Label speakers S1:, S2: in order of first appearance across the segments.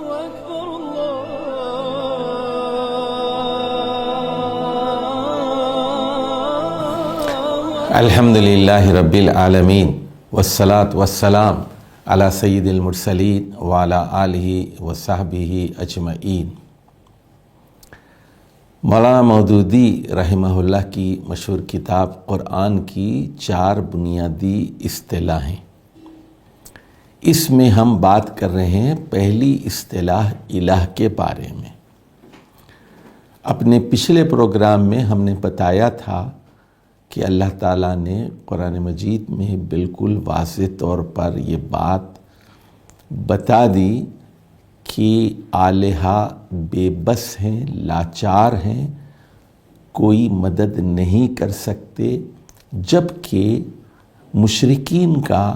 S1: أكبر
S2: الحمد للہ رب العالمین والصلاة والسلام علی سید المرسلین وعلی آلہ وصحبہ اجمعین۔ مولانا مودودی رحمہ اللہ کی مشہور کتاب قرآن کی 4 بنیادی اصطلاحیں، اس میں ہم بات کر رہے ہیں پہلی اصطلاح الہ کے بارے میں۔ اپنے پچھلے پروگرام میں ہم نے بتایا تھا کہ اللہ تعالیٰ نے قرآن مجید میں بالکل واضح طور پر یہ بات بتا دی کہ آلہہ بے بس ہیں، لاچار ہیں، کوئی مدد نہیں کر سکتے، جبکہ مشرکین کا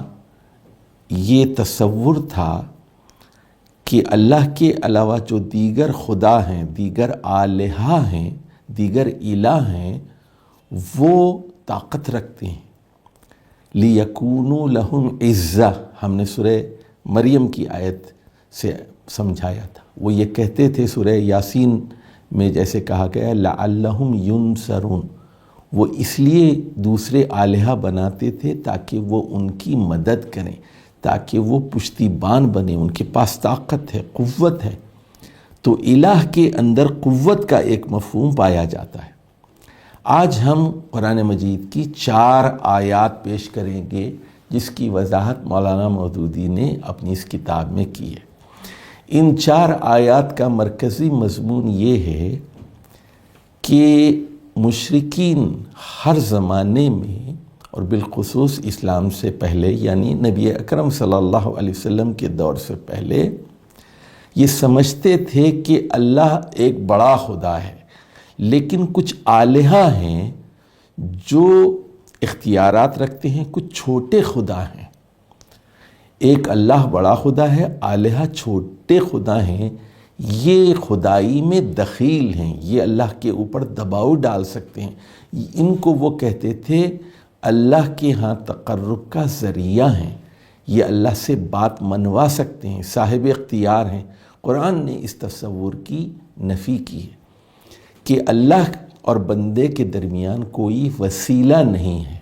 S2: یہ تصور تھا کہ اللہ کے علاوہ جو دیگر خدا ہیں، دیگر آلہہ ہیں، دیگر الہ ہیں، وہ طاقت رکھتے ہیں۔ لِيَكُونُوا لَهُمْ عِزَّةً ہم نے سورہ مریم کی آیت سے سمجھایا تھا۔ وہ یہ کہتے تھے سورہ یاسین میں جیسے کہا گیا لَعَلَّهُمْ يُنْصَرُونَ، وہ اس لیے دوسرے آلہہ بناتے تھے تاکہ وہ ان کی مدد کریں، تاکہ وہ پشتیبان بنیں، ان کے پاس طاقت ہے، قوت ہے۔ تو الہ کے اندر قوت کا ایک مفہوم پایا جاتا ہے۔ آج ہم قرآن مجید کی 4 آیات پیش کریں گے جس کی وضاحت مولانا مودودی نے اپنی اس کتاب میں کی ہے۔ ان 4 آیات کا مرکزی مضمون یہ ہے کہ مشرکین ہر زمانے میں اور بالخصوص اسلام سے پہلے، یعنی نبی اکرم صلی اللہ علیہ وسلم کے دور سے پہلے، یہ سمجھتے تھے کہ اللہ ایک بڑا خدا ہے، لیکن کچھ آلہہ ہیں جو اختیارات رکھتے ہیں، کچھ چھوٹے خدا ہیں۔ ایک اللہ بڑا خدا ہے، آلہہ چھوٹے خدا ہیں، یہ خدائی میں دخیل ہیں، یہ اللہ کے اوپر دباؤ ڈال سکتے ہیں۔ ان کو وہ کہتے تھے اللہ کے ہاں تقرب کا ذریعہ ہیں، یہ اللہ سے بات منوا سکتے ہیں، صاحب اختیار ہیں۔ قرآن نے اس تصور کی نفی کی ہے کہ اللہ اور بندے کے درمیان کوئی وسیلہ نہیں ہے۔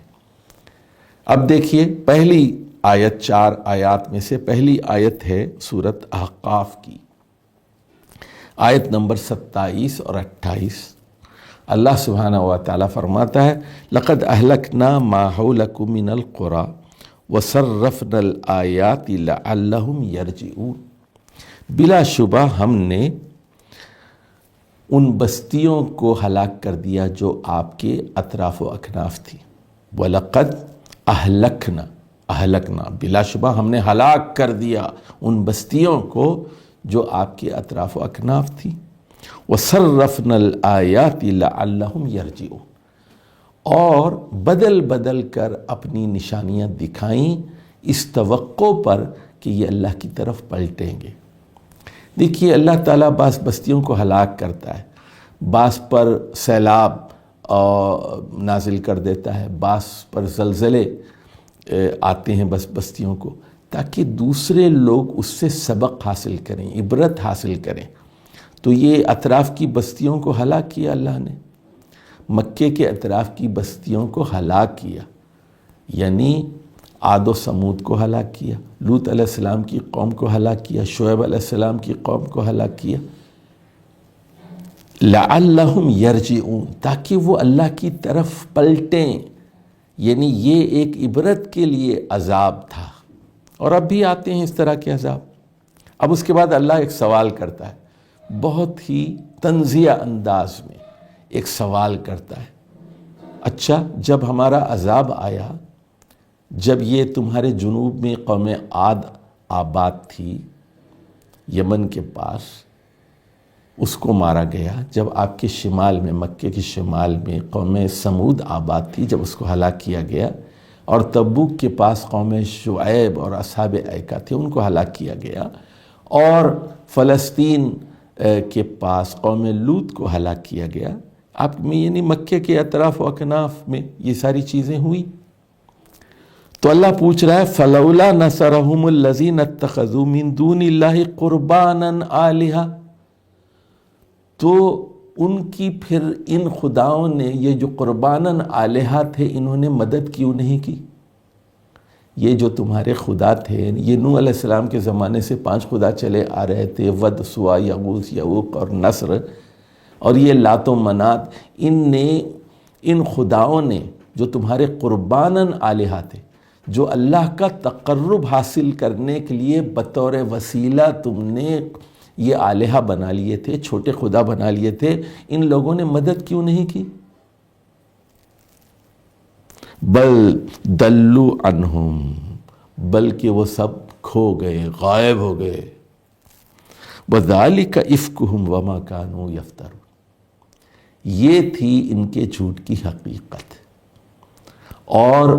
S2: اب دیکھیے پہلی آیت، 4 آیات میں سے پہلی آیت ہے سورۃ احقاف کی، آیت نمبر 27 اور 28۔ اللہ سبحانہ و تعالیٰ فرماتا ہے لَقَدْ أَهْلَكْنَا مَا حَوْلَكُم مِّنَ الْقُرَىٰ وَصَرَّفْنَا الْآيَاتِ لَعَلَّهُمْ يَرْجِعُونَ، بلا شبہ ہم نے ان بستیوں کو ہلاک کر دیا جو آپ کے اطراف و اکناف تھی۔ وَلَقَدْ أَهْلَكْنَا، بلا شبہ ہم نے ہلاک کر دیا ان بستیوں کو جو آپ کے اطراف و اکناف تھی۔ وَصَرَّفْنَا الْآيَاتِ لَعَلَّهُمْ يَرْجِعُونَ، اور بدل بدل کر اپنی نشانیاں دکھائیں اس توقع پر کہ یہ اللہ کی طرف پلٹیں گے۔ دیکھیے اللہ تعالیٰ بعض بستیوں کو ہلاک کرتا ہے، بعض پر سیلاب نازل کر دیتا ہے، بعض پر زلزلے آتے ہیں بستیوں کو، تاکہ دوسرے لوگ اس سے سبق حاصل کریں، عبرت حاصل کریں۔ تو یہ اطراف کی بستیوں کو ہلاک کیا اللہ نے، مکے کے اطراف کی بستیوں کو ہلاک کیا، یعنی عاد و سمود کو ہلاک کیا، لوط علیہ السلام کی قوم کو ہلاک کیا، شعیب علیہ السلام کی قوم کو ہلاک کیا۔ لَعَلَّهُمْ يَرْجِعُونَ، تاکہ وہ اللہ کی طرف پلٹیں، یعنی یہ ایک عبرت کے لیے عذاب تھا، اور اب بھی آتے ہیں اس طرح کے عذاب۔ اب اس کے بعد اللہ ایک سوال کرتا ہے، بہت ہی تنزیہ انداز میں ایک سوال کرتا ہے، اچھا جب ہمارا عذاب آیا، جب یہ تمہارے جنوب میں قوم عاد آباد تھی، یمن کے پاس، اس کو مارا گیا، جب آپ کے شمال میں، مکے کے شمال میں قوم سمود آباد تھی، جب اس کو ہلاک کیا گیا، اور تبوک کے پاس قوم شعیب اور اصحاب ایکا تھے، ان کو ہلاک کیا گیا، اور فلسطین کے پاس قوم لوط کو ہلاک کیا گیا، آپ میں یعنی مکے کے اطراف و اکناف میں یہ ساری چیزیں ہوئی۔ تو اللہ پوچھ رہا ہے فلولا نصرہم الذین اتخذوا من دون اللہ قربانا آلہہ، تو ان کی پھر ان خداؤں نے یہ جو قرباناً آلہہ تھے انہوں نے مدد کیوں نہیں کی؟ یہ جو تمہارے خدا تھے، یہ نوح علیہ السلام کے زمانے سے 5 خدا چلے آ رہے تھے، ود، سوا، یغوث، یعوق اور نصر، اور یہ لات و منات، ان خداؤں نے جو تمہارے قرباناً آلہہ تھے، جو اللہ کا تقرب حاصل کرنے کے لیے بطور وسیلہ تم نے یہ آلہہ بنا لیے تھے، چھوٹے خدا بنا لیے تھے، ان لوگوں نے مدد کیوں نہیں کی؟ بل دلوا عنہم، بلکہ وہ سب کھو گئے، غائب ہو گئے۔ وذالک افکہم وما کانوا یفترون، یہ تھی ان کے جھوٹ کی حقیقت، اور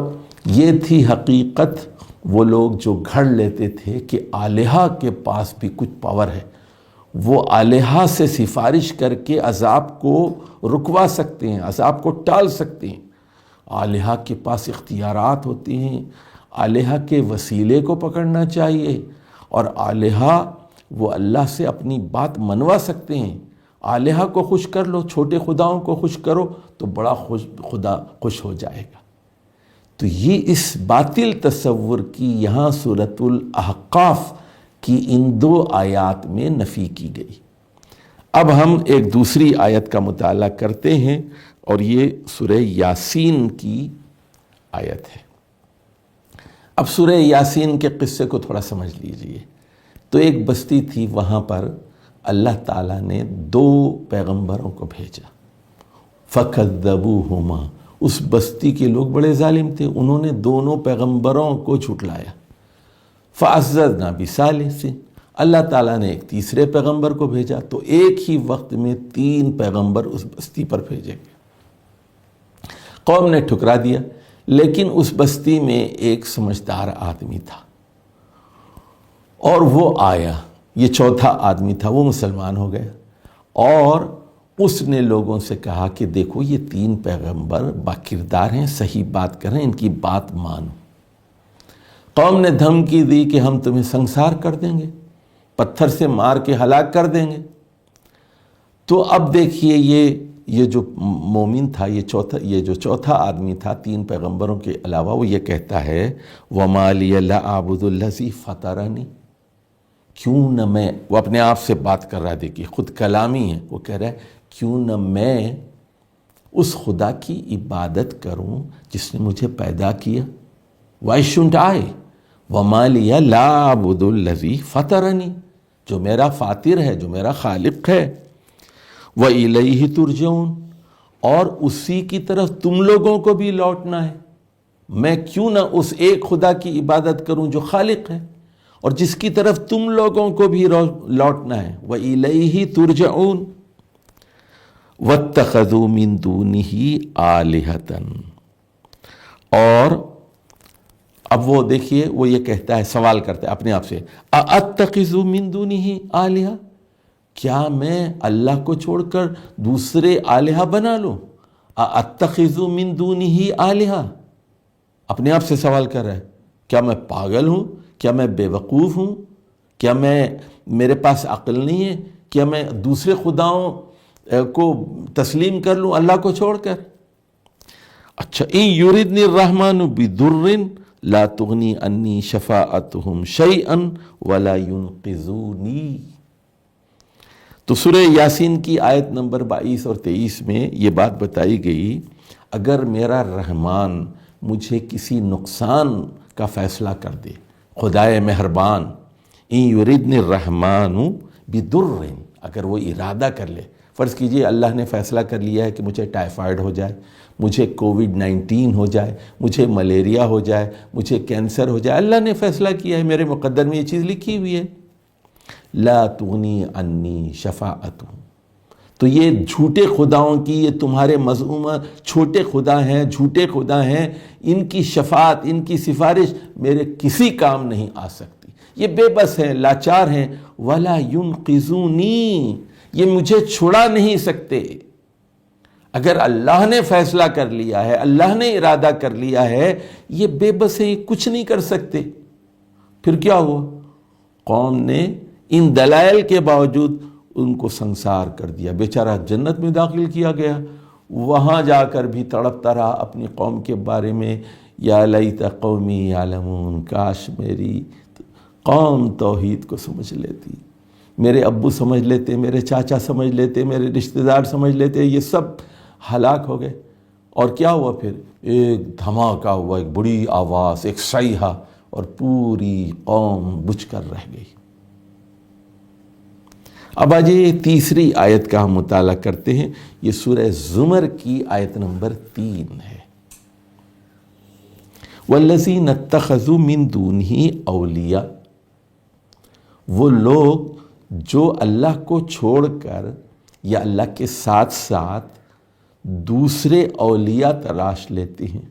S2: یہ تھی حقیقت وہ لوگ جو گھڑ لیتے تھے کہ آلہہ کے پاس بھی کچھ پاور ہے، وہ آلہہ سے سفارش کر کے عذاب کو رکوا سکتے ہیں، عذاب کو ٹال سکتے ہیں۔ آلہہ کے پاس اختیارات ہوتے ہیں، آلہہ کے وسیلے کو پکڑنا چاہیے، اور آلہہ وہ اللہ سے اپنی بات منوا سکتے ہیں۔ آلہہ کو خوش کر لو، چھوٹے خداؤں کو خوش کرو تو بڑا خدا خوش ہو جائے گا۔ تو یہ اس باطل تصور کی یہاں سورۃ الاحقاف کی ان 2 آیات میں نفی کی گئی۔ اب ہم ایک دوسری آیت کا مطالعہ کرتے ہیں، اور یہ سورہ یاسین کی آیت ہے۔ اب سورہ یاسین کے قصے کو تھوڑا سمجھ لیجئے۔ تو ایک بستی تھی، وہاں پر اللہ تعالیٰ نے 2 پیغمبروں کو بھیجا، فَكَذَّبُوهُمَا، اس بستی کے لوگ بڑے ظالم تھے، انہوں نے دونوں پیغمبروں کو جھٹلایا۔ فَعَزَّزْنَا بِثَالِثٍ، اللہ تعالیٰ نے ایک تیسرے پیغمبر کو بھیجا، تو ایک ہی وقت میں 3 پیغمبر اس بستی پر بھیجے گئے۔ قوم نے ٹھکرا دیا، لیکن اس بستی میں ایک سمجھدار آدمی تھا، اور وہ آیا، یہ چوتھا آدمی تھا، وہ مسلمان ہو گیا، اور اس نے لوگوں سے کہا کہ دیکھو یہ 3 پیغمبر باکردار ہیں، صحیح بات کر رہے ہیں، ان کی بات مانو۔ قوم نے دھمکی دی کہ ہم تمہیں سنسار کر دیں گے، پتھر سے مار کے ہلاک کر دیں گے۔ تو اب دیکھیے یہ جو مومن تھا، یہ جو چوتھا آدمی تھا 3 پیغمبروں کے علاوہ، وہ یہ کہتا ہے وَمَا لِيَ لَا أَعْبُدُ الَّذِي فَطَرَنِي، کیوں نہ میں، وہ اپنے آپ سے بات کر رہا ہے، دیکھیے خود کلامی ہے، وہ کہہ رہا ہے کیوں نہ میں اس خدا کی عبادت کروں جس نے مجھے پیدا کیا۔ Why shouldn't I؟ وَمَا لِيَ لَا أَعْبُدُ الَّذِي فَطَرَنِي، جو میرا فاطر ہے، جو میرا خالق ہے۔ وَإِلَيْهِ تُرْجَعُونَ، اور اسی کی طرف تم لوگوں کو بھی لوٹنا ہے۔ میں کیوں نہ اس ایک خدا کی عبادت کروں جو خالق ہے اور جس کی طرف تم لوگوں کو بھی لوٹنا ہے۔ وَإِلَيْهِ تُرْجَعُونَ وَاتَّخَذُوا مِن دُونِهِ آلِهَةً، اور اب وہ دیکھیے وہ یہ کہتا ہے، سوال کرتا ہے اپنے آپ سے، أَأَتَّخِذُ مِن دُونِهِ آلِهَةً، کیا میں اللہ کو چھوڑ کر دوسرے آلہہ بنا لوں؟ أَأَتَّخِذُ مِن دُونِهِ آلِهَةً، اپنے آپ سے سوال کر رہا ہے، کیا میں پاگل ہوں؟ کیا میں بے وقوف ہوں؟ کیا میرے پاس عقل نہیں ہے؟ کیا میں دوسرے خداؤں کو تسلیم کر لوں اللہ کو چھوڑ کر؟ اچھا، إِن يُرِدْنِ الرَّحْمَنُ بِضُرٍّ لَا تُغْنِي عَنِّي شَفَاعَتُهُمْ شَيْئًا وَلَا يُنْقِذُونِي۔ تو سورہ یاسین کی آیت نمبر 22 اور 23 میں یہ بات بتائی گئی، اگر میرا رحمان مجھے کسی نقصان کا فیصلہ کر دے، خدائے مہربان، إِن يُرِدْنِ الرَّحْمَنُ بِضُرٍّ، اگر وہ ارادہ کر لے، فرض کیجئے اللہ نے فیصلہ کر لیا ہے کہ مجھے ٹائیفائیڈ ہو جائے، مجھے کووڈ-19 ہو جائے، مجھے ملیریا ہو جائے، مجھے کینسر ہو جائے، اللہ نے فیصلہ کیا ہے، میرے مقدر میں یہ چیز لکھی ہوئی ہے، لا تغنی عنی شفاعتہم، تو یہ جھوٹے خداؤں کی، یہ تمہارے مذمومہ چھوٹے خدا ہیں، جھوٹے خدا ہیں، ان کی شفاعت، ان کی سفارش میرے کسی کام نہیں آ سکتی، یہ بے بس ہیں، لاچار ہیں، ولا ینقذونی، یہ مجھے چھڑا نہیں سکتے۔ اگر اللہ نے فیصلہ کر لیا ہے، اللہ نے ارادہ کر لیا ہے، یہ بے بس ہے، کچھ نہیں کر سکتے۔ پھر کیا ہوا؟ قوم نے ان دلائل کے باوجود ان کو سنسار کر دیا، بیچارہ جنت میں داخل کیا گیا، وہاں جا کر بھی تڑپتا رہا اپنی قوم کے بارے میں، یا لیت قومی یعلمون، کاش میری قوم توحید کو سمجھ لیتی، میرے ابو سمجھ لیتے، میرے چاچا سمجھ لیتے، میرے رشتہ دار سمجھ لیتے، یہ سب ہلاک ہو گئے۔ اور کیا ہوا پھر؟ ایک دھماکہ ہوا، ایک بڑی آواز، ایک صیحہ، اور پوری قوم بجھ کر رہ گئی۔ اب آجئے تیسری آیت کا ہم مطالعہ کرتے ہیں، یہ سورہ زمر کی آیت نمبر 3 ہے۔ وَالَّذِينَ اتَّخَذُوا مِن دُونِهِ أَوْلِيَاءَ، وہ لوگ جو اللہ کو چھوڑ کر یا اللہ کے ساتھ ساتھ دوسرے اولیاء تلاش لیتے ہیں۔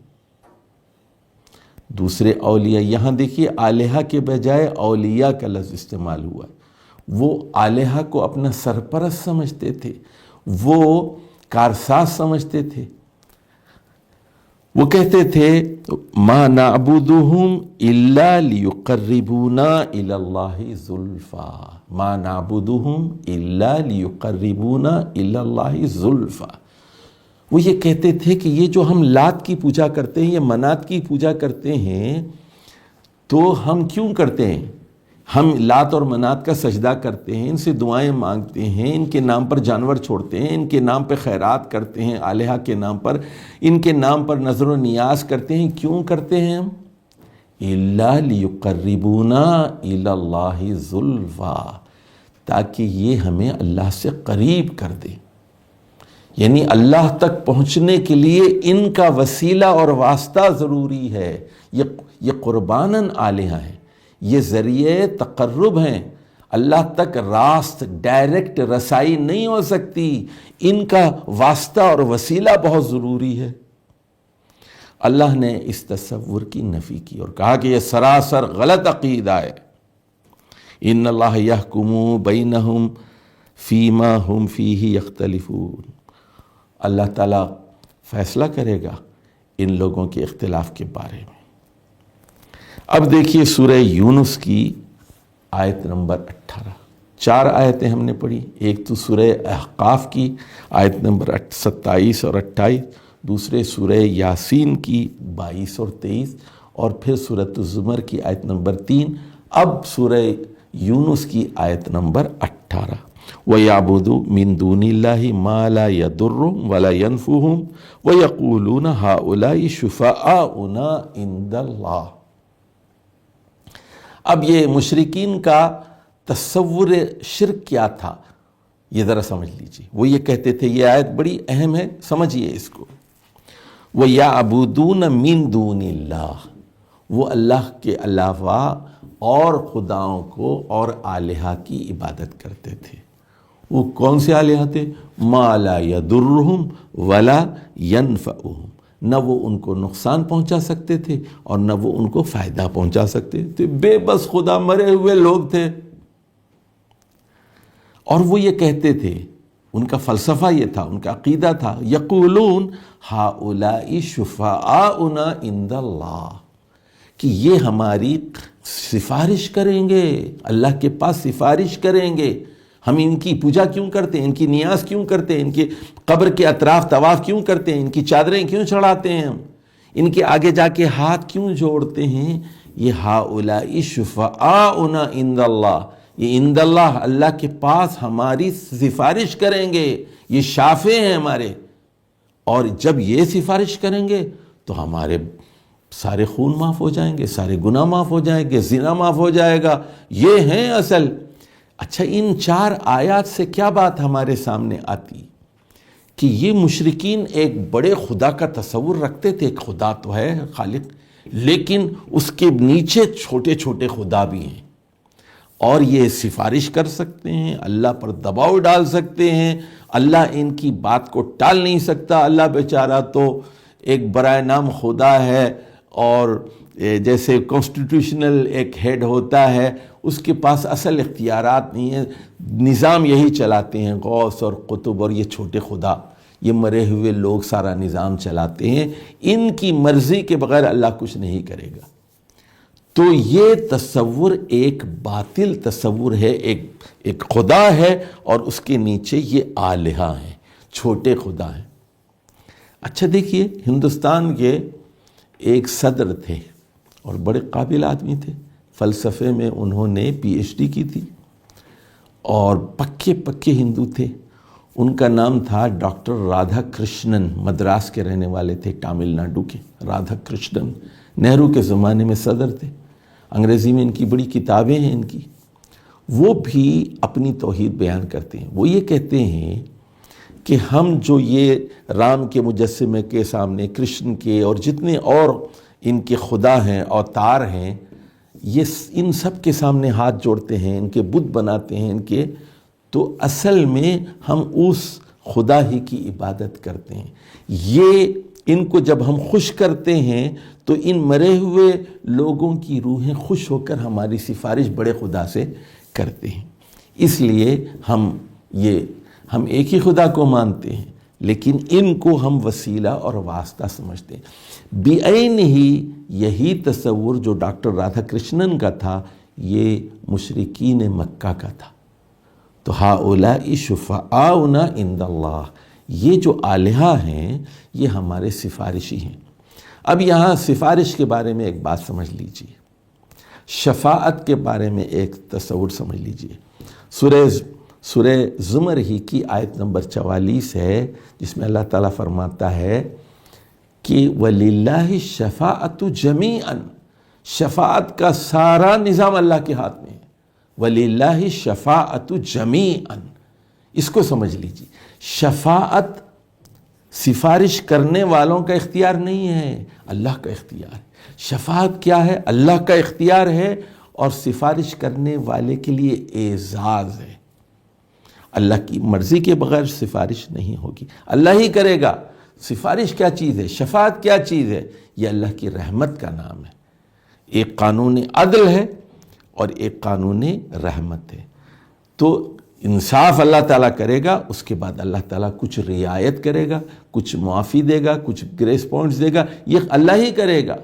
S2: دوسرے اولیاء، یہاں دیکھیے آلہہ کے بجائے اولیاء کا لفظ استعمال ہوا ہے۔ وہ آلہہ کو اپنا سرپرست سمجھتے تھے، وہ کارساز سمجھتے تھے، وہ کہتے تھے ما نعبدہم الا لیقربونا الی اللہ زلفا، ما نعبدہم الا لیقربونا الی اللہ زلفا۔ وہ یہ کہتے تھے کہ یہ جو ہم لات کی پوجا کرتے ہیں، یہ منات کی پوجا کرتے ہیں، تو ہم کیوں کرتے ہیں؟ ہم لات اور منات کا سجدہ کرتے ہیں، ان سے دعائیں مانگتے ہیں، ان کے نام پر جانور چھوڑتے ہیں، ان کے نام پہ خیرات کرتے ہیں، آلہہ کے نام پر، ان کے نام پر نظر و نیاز کرتے ہیں۔ کیوں کرتے ہیں ہم؟ الا لیقربونا الی اللہ زلفا، تاکہ یہ ہمیں اللہ سے قریب کر دے، یعنی اللہ تک پہنچنے کے لیے ان کا وسیلہ اور واسطہ ضروری ہے۔ یہ قرباناً آلہہ ہیں، یہ ذریعے تقرب ہیں، اللہ تک راست ڈائریکٹ رسائی نہیں ہو سکتی، ان کا واسطہ اور وسیلہ بہت ضروری ہے۔ اللہ نے اس تصور کی نفی کی اور کہا کہ یہ سراسر غلط عقیدہ ہے۔ ان اللہ یحکم بینہم فیما ہم فیہ یختلفون، اللہ تعالیٰ فیصلہ کرے گا ان لوگوں کے اختلاف کے بارے میں۔ اب دیکھیے سورہ یونس کی آیت نمبر 18، 4 آیتیں ہم نے پڑھی، ایک تو سورہ احقاف کی آیت نمبر 27 اور 28، دوسرے سورہ یاسین کی 22 اور 23، اور پھر سورۃ الزمر کی آیت نمبر 3، اب سورہ یونس کی آیت نمبر 18۔ وَيَعْبُدُوا مِن دُونِ اللَّهِ مَا لَا يَضُرُّهُمْ وَلَا يَنْفُعُهُمْ وَيَقُولُونَ هَؤُلَاءِ شُفَعَاؤُنَا عِندَ اللَّهِ۔ اب یہ مشرکین کا تصور شرک کیا تھا، یہ ذرا سمجھ لیجیے۔ وہ یہ کہتے تھے، یہ آیت بڑی اہم ہے، سمجھیے اس کو۔ وَيَعْبُدُونَ مِن دُونِ اللَّهِ، وہ اللہ کے علاوہ اور خداؤں کو اور آلہہ کی عبادت کرتے تھے۔ وہ کون سے آلہہ تھے؟ مَا لَا يَضُرُّهُمْ وَلَا يَنْفَعُهُمْ، نہ وہ ان کو نقصان پہنچا سکتے تھے اور نہ وہ ان کو فائدہ پہنچا سکتے تھے، بے بس خدا، مرے ہوئے لوگ تھے۔ اور وہ یہ کہتے تھے، ان کا فلسفہ یہ تھا، ان کا عقیدہ تھا، یقولون ہؤلاء شفعاؤنا عند اللہ، کہ یہ ہماری سفارش کریں گے، اللہ کے پاس سفارش کریں گے۔ ہم ان کی پوجا کیوں کرتے ہیں، ان کی نیاز کیوں کرتے ہیں، ان کی قبر کے اطراف طواف کیوں کرتے ہیں، ان کی چادریں کیوں چڑھاتے ہیں، ہم ان کے آگے جا کے ہاتھ کیوں جوڑتے ہیں؟ یہ ہؤلاء شفعاؤنا عند اللہ، یہ عند اللہ، اللہ کے پاس ہماری سفارش کریں گے، یہ شافع ہیں ہمارے، اور جب یہ سفارش کریں گے تو ہمارے سارے خون معاف ہو جائیں گے، سارے گناہ معاف ہو جائیں گے، زنا معاف ہو جائے گا، یہ ہیں اصل۔ اچھا، ان 4 آیات سے کیا بات ہمارے سامنے آتی؟ کہ یہ مشرکین ایک بڑے خدا کا تصور رکھتے تھے، ایک خدا تو ہے خالق، لیکن اس کے نیچے چھوٹے چھوٹے خدا بھی ہیں، اور یہ سفارش کر سکتے ہیں، اللہ پر دباؤ ڈال سکتے ہیں، اللہ ان کی بات کو ٹال نہیں سکتا، اللہ بیچارہ تو ایک برائے نام خدا ہے، اور جیسے کانسٹیٹیوشنل ایک ہیڈ ہوتا ہے، اس کے پاس اصل اختیارات نہیں ہیں، نظام یہی چلاتے ہیں غوث اور قطب اور یہ چھوٹے خدا، یہ مرے ہوئے لوگ سارا نظام چلاتے ہیں، ان کی مرضی کے بغیر اللہ کچھ نہیں کرے گا۔ تو یہ تصور ایک باطل تصور ہے، ایک خدا ہے اور اس کے نیچے یہ آلہہ ہیں، چھوٹے خدا ہیں۔ اچھا دیکھیے، ہندوستان کے ایک صدر تھے اور بڑے قابل آدمی تھے، فلسفے میں انہوں نے پی ایچ ڈی کی تھی اور پکے ہندو تھے۔ ان کا نام تھا ڈاکٹر رادھا کرشنن، مدراس کے رہنے والے تھے، تامل ناڈو کے رادھا کرشنن، نہرو کے زمانے میں صدر تھے، انگریزی میں ان کی بڑی کتابیں ہیں ان کی۔ وہ بھی اپنی توحید بیان کرتے ہیں، وہ یہ کہتے ہیں کہ ہم جو یہ رام کے مجسمے کے سامنے، کرشن کے اور جتنے اور ان کے خدا ہیں، اوتار ہیں، یہ ان سب کے سامنے ہاتھ جوڑتے ہیں، ان کے بت بناتے ہیں ان کے، تو اصل میں ہم اس خدا ہی کی عبادت کرتے ہیں۔ یہ ان کو جب ہم خوش کرتے ہیں تو ان مرے ہوئے لوگوں کی روحیں خوش ہو کر ہماری سفارش بڑے خدا سے کرتے ہیں۔ اس لیے ہم ایک ہی خدا کو مانتے ہیں، لیکن ان کو ہم وسیلہ اور واسطہ سمجھتے ہیں۔ بعین ہی یہی تصور جو ڈاکٹر رادھا کرشنن کا تھا، یہ مشرکین مکہ کا تھا۔ تو ہؤلاء شفعاؤنا عند اللہ، یہ جو آلہہ ہیں یہ ہمارے سفارشی ہیں۔ اب یہاں سفارش کے بارے میں ایک بات سمجھ لیجئے، شفاعت کے بارے میں ایک تصور سمجھ لیجئے۔ سورہ زمر ہی کی آیت نمبر 44 ہے، جس میں اللہ تعالیٰ فرماتا ہے کہ وَلِلَّهِ الشَّفَاعَةُ جَمِيعًا، شفاعت کا سارا نظام اللہ کے ہاتھ میں ہے۔ وَلِلَّهِ الشَّفَاعَةُ جَمِيعًا، اس کو سمجھ لیجیے۔ شفاعت سفارش کرنے والوں کا اختیار نہیں ہے، اللہ کا اختیار ہے۔ شفاعت کیا ہے؟ اللہ کا اختیار ہے، اور سفارش کرنے والے کے لیے اعزاز ہے۔ اللہ کی مرضی کے بغیر سفارش نہیں ہوگی، اللہ ہی کرے گا۔ سفارش کیا چیز ہے؟ شفاعت کیا چیز ہے؟ یہ اللہ کی رحمت کا نام ہے۔ ایک قانون عدل ہے اور ایک قانون رحمت ہے۔ تو انصاف اللہ تعالیٰ کرے گا، اس کے بعد اللہ تعالیٰ کچھ رعایت کرے گا، کچھ معافی دے گا، کچھ گریس پوائنٹس دے گا، یہ اللہ ہی کرے گا۔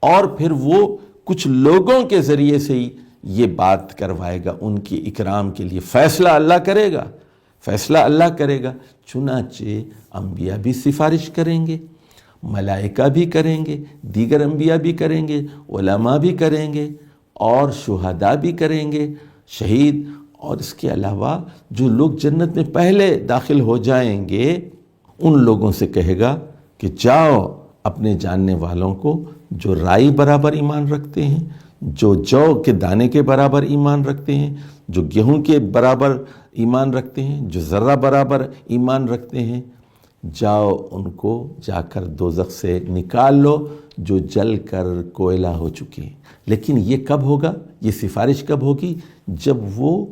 S2: اور پھر وہ کچھ لوگوں کے ذریعے سے ہی یہ بات کروائے گا، ان کی اکرام کے لیے فیصلہ اللہ کرے گا، فیصلہ اللہ کرے گا۔ چنانچہ انبیاء بھی سفارش کریں گے، ملائکہ بھی کریں گے، دیگر انبیاء بھی کریں گے، علماء بھی کریں گے، اور شہداء بھی کریں گے، شہید، اور اس کے علاوہ جو لوگ جنت میں پہلے داخل ہو جائیں گے ان لوگوں سے کہے گا کہ جاؤ اپنے جاننے والوں کو جو رائی برابر ایمان رکھتے ہیں، جو جو کے دانے کے برابر ایمان رکھتے ہیں، جو گیہوں کے برابر ایمان رکھتے ہیں، جو ذرہ برابر ایمان رکھتے ہیں، جاؤ ان کو جا کر دوزخ سے نکال لو جو جل کر کوئلہ ہو چکے ہیں۔ لیکن یہ کب ہوگا؟ یہ سفارش کب ہوگی؟ جب وہ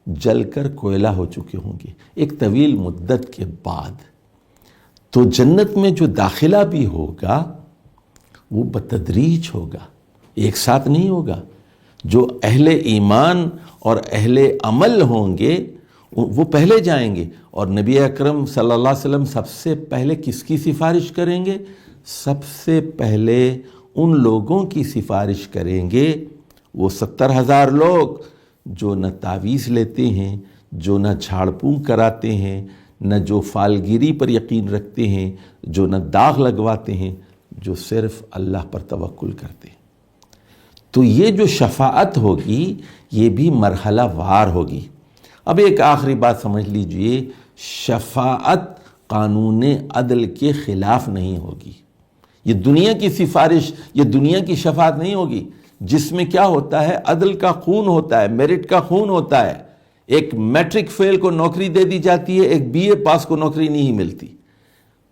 S2: جل کر کوئلہ ہو چکے ہوں گے، ایک طویل مدت کے بعد۔ تو جنت میں جو داخلہ بھی ہوگا وہ بتدریج ہوگا، ایک ساتھ نہیں ہوگا۔ جو اہل ایمان اور اہل عمل ہوں گے وہ پہلے جائیں گے، اور نبی اکرم صلی اللہ علیہ وسلم سب سے پہلے کس کی سفارش کریں گے؟ سب سے پہلے ان لوگوں کی سفارش کریں گے، وہ 70,000 لوگ جو نہ تعویذ لیتے ہیں، جو نہ جھاڑ پھونک کراتے ہیں، نہ جو فالگیری پر یقین رکھتے ہیں، جو نہ داغ لگواتے ہیں، جو صرف اللہ پر توکل کرتے ہیں۔ تو یہ جو شفاعت ہوگی یہ بھی مرحلہ وار ہوگی۔ اب ایک آخری بات سمجھ لیجئے، شفاعت قانون عدل کے خلاف نہیں ہوگی۔ یہ دنیا کی سفارش، یہ دنیا کی شفاعت نہیں ہوگی، جس میں کیا ہوتا ہے؟ عدل کا خون ہوتا ہے، میرٹ کا خون ہوتا ہے۔ ایک میٹرک فیل کو نوکری دے دی جاتی ہے، ایک بی اے پاس کو نوکری نہیں ملتی۔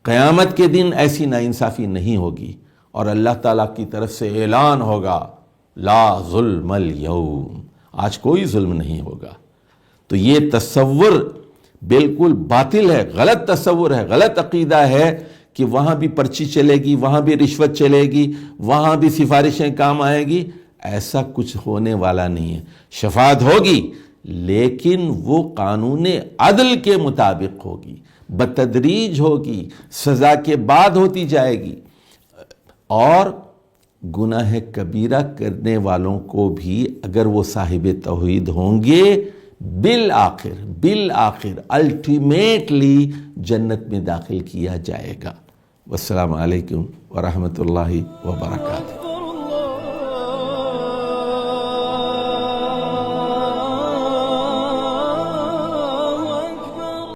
S2: قیامت کے دن ایسی ناانصافی نہیں ہوگی، اور اللہ تعالیٰ کی طرف سے اعلان ہوگا لا ظلم اليوم، آج کوئی ظلم نہیں ہوگا۔ تو یہ تصور بالکل باطل ہے، غلط تصور ہے، غلط عقیدہ ہے کہ وہاں بھی پرچی چلے گی، وہاں بھی رشوت چلے گی، وہاں بھی سفارشیں کام آئے گی۔ ایسا کچھ ہونے والا نہیں ہے۔ شفاعت ہوگی لیکن وہ قانون عدل کے مطابق ہوگی، بتدریج ہوگی، سزا کے بعد ہوتی جائے گی، اور گناہ کبیرہ کرنے والوں کو بھی اگر وہ صاحب توحید ہوں گے بالآخر الٹیمیٹلی جنت میں داخل کیا جائے گا۔ والسلام علیکم ورحمۃ اللہ وبرکاتہ۔